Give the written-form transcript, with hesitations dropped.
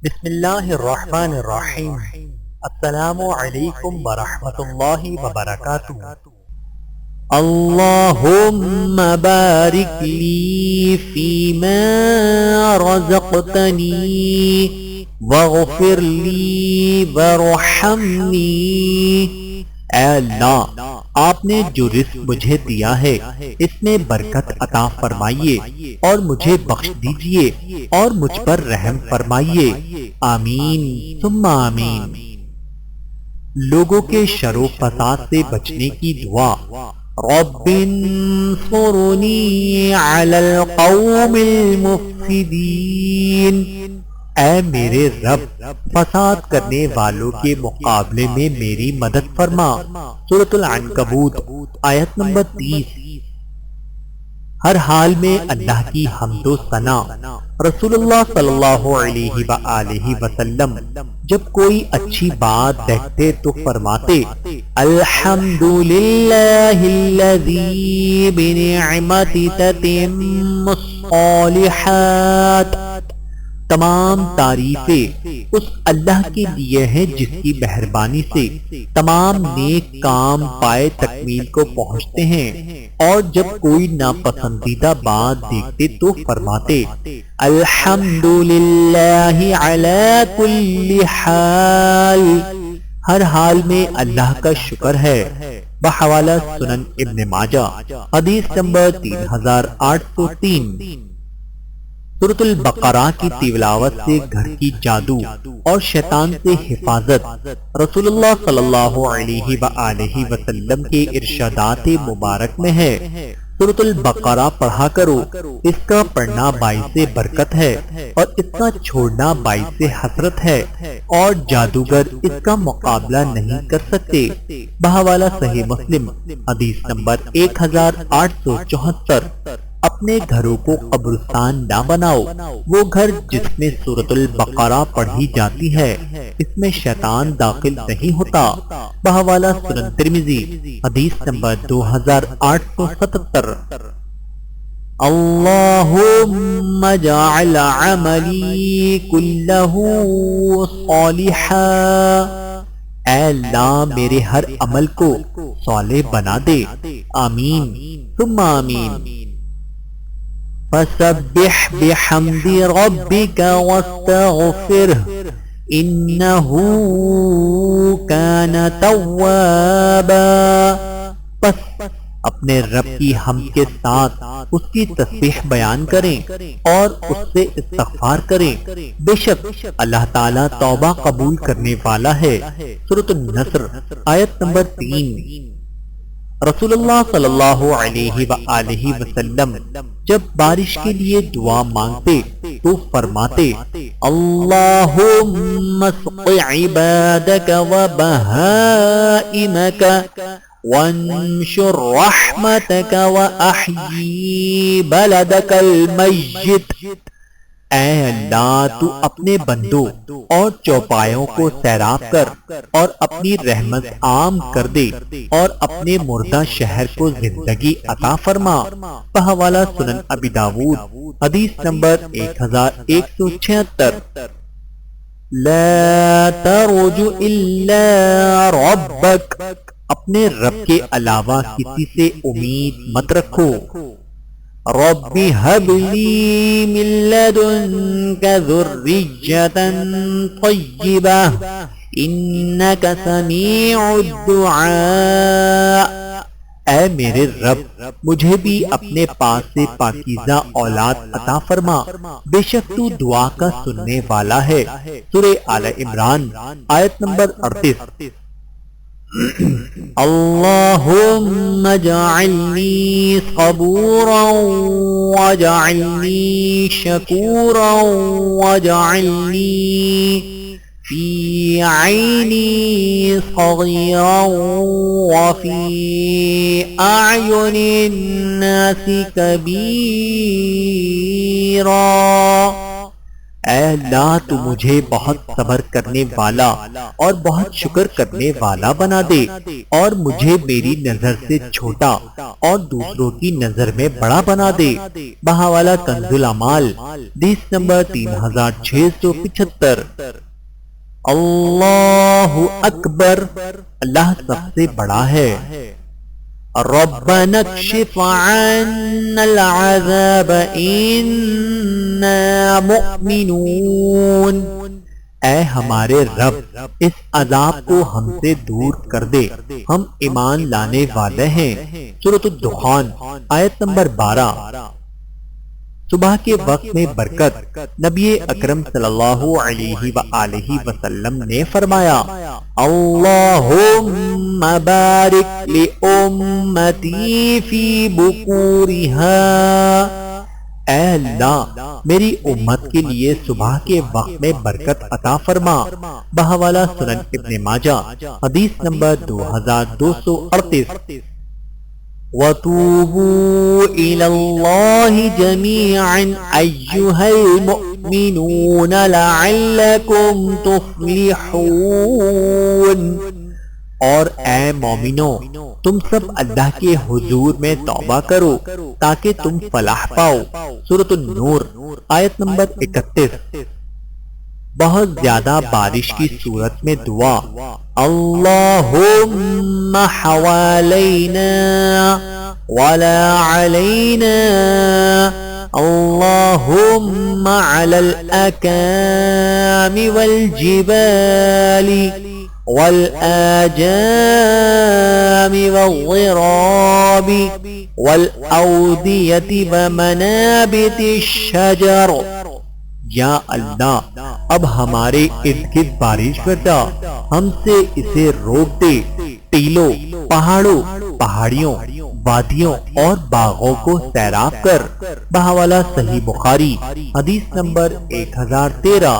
بسم اللہ الرحمن الرحیم۔ السلام علیکم ورحمۃ اللہ وبرکاتہ۔ اللہم بارک لی فیما رزقتنی واغفر لی وارحمنی۔ اے اللہ، آپ نے جو رزق مجھے دیا ہے اس میں برکت عطا فرمائیے اور مجھے بخش دیجیے اور مجھ پر رحم فرمائیے، آمین ثم آمین۔ لوگوں کے شر و فساد سے بچنے کی دعا۔ رب انصرنی علی القوم المفسدین۔ اے میرے رب، فساد کرنے والوں کے مقابلے میں میری مدد فرما۔ سورۃ العنکبوت آیت نمبر 30۔ ہر حال میں اللہ کی حمد و ثنا۔ رسول اللہ صلی اللہ علیہ وآلہ وسلم جب کوئی اچھی بات دیکھتے تو فرماتے، الحمدللہ الذی بنعمتہ تتم الصالحات۔ تمام تعریفیں اس اللہ کے لیے ہیں جس کی مہربانی سے تمام نیک کام پائے تکمیل کو پہنچتے ہیں، اور جب کوئی ناپسندیدہ بات دیکھتے تو فرماتے، الحمدللہ علی کل حال۔ ہر حال میں اللہ کا شکر ہے۔ بحوالہ سنن ابن ماجہ حدیث نمبر 3803۔ سورۃ البقرہ کی تلاوت سے گھر کی جادو اور شیطان سے حفاظت۔ رسول اللہ صلی اللہ علیہ وآلہ وسلم کے ارشادات مبارک میں ہے، سورۃ البقرہ پڑھا کرو، اس کا پڑھنا باعث برکت ہے اور اس کا چھوڑنا باعث حسرت ہے، اور جادوگر اس کا مقابلہ نہیں کر سکتے۔ بحوالہ صحیح مسلم حدیث نمبر 1874۔ اپنے گھروں کو قبرستان نہ بناؤ۔ وہ گھر جس میں سورۃ البقرہ پڑھی جاتی ہے اس میں شیطان داخل نہیں ہوتا۔ بحوالہ سنن ترمذی حدیث نمبر 2877۔ اللہم اجعل عملی کلہ صالحا۔ اے اللہ، میرے ہر عمل کو صالح بنا دے، آمین ثم آمین۔ فسبح بحمد ربک واستغفرہ انہ کان توابا۔ پس اپنے رب کی حمد کے ساتھ اس کی تسبیح بیان کریں اور اس سے استغفار کریں، بے شک اللہ تعالیٰ توبہ قبول کرنے والا ہے۔ سورۃ النصر آیت نمبر 3۔ رسول اللہ صلی اللہ علیہ وآلہ وسلم جب بارش کے لیے دعا مانگتے تو فرماتے، اللہم اسق عبادک وبہائمک وانشر رحمتک واحیی بلدک المیت۔ اے اللہ، تو اپنے بندوں اور چوپایوں کو سیراب کر اور اپنی رحمت عام کر دے اور اپنے مردہ شہر کو زندگی عطا فرما۔ بحوالہ سنن ابی داود حدیث نمبر 1176۔ لا ترجو الا ربک۔ اپنے رب کے علاوہ کسی سے امید مت رکھو۔ رب هب لي من لدنك ذرية طيبة إنك سميع الدعاء۔ اے میرے رب، مجھے بھی اپنے پاس سے پاکیزہ اولاد عطا فرما، بے شک تو دعا کا سننے والا ہے۔ سورہ آل عمران آیت نمبر 38۔ اللہم اجعلنی صبورا واجعلنی شکورا واجعلنی فی عینی صغیرا وفی اعین الناس کبیرا۔ اے اللہ تو مجھے بہت صبر کرنے والا اور بہت شکر کرنے والا بنا دے اور مجھے میری نظر سے چھوٹا اور دوسروں کی نظر میں بڑا بنا دے۔ بہاوالہ کنز الاعمال حدیث نمبر 3675۔ اللہ اکبر، اللہ سب سے بڑا ہے۔ ربنا اکشف عنا العذاب انا مؤمنون، اے ہمارے رب اس عذاب کو ہم سے دور کر دے، ہم ایمان لانے والے ہیں۔ سورۃ الدخان آیت نمبر 12۔ صبح کے وقت میں برکت، نبی اکرم صلی اللہ علیہ وآلہ وسلم نے فرمایا اللہم بارک لأمتی فی بکورہا، اے اللہ میری امت کے لیے صبح کے وقت میں برکت عطا فرما۔ بہاوالہ سنن ابن ماجہ حدیث نمبر 2238۔ وَتُوبُوا إِلَى اللَّهِ جَمِيعًا أَيُّهَا الْمُؤْمِنُونَ لَعَلَّكُمْ تُفْلِحُونَ، اور اے مومنو تم سب اللہ کے حضور میں توبہ کرو تاکہ تم فلاح پاؤ۔ سورۃ النور آیت نمبر 31۔ بہت زیادہ بارش کی صورت میں دعا اللہم حوالینا ولا علینا، اللہم علی الاکام والجبال والآجام والضراب والأودية ومنابت الشجر، یا اللہ اب ہمارے ارد گرد بارش برسا، ہم سے اسے روک دے، ٹیلوں، پہاڑوں، پہاڑیوں، وادیوں اور باغوں کو سیراب کر۔ بہاوالہ صحیح بخاری حدیث نمبر 1013۔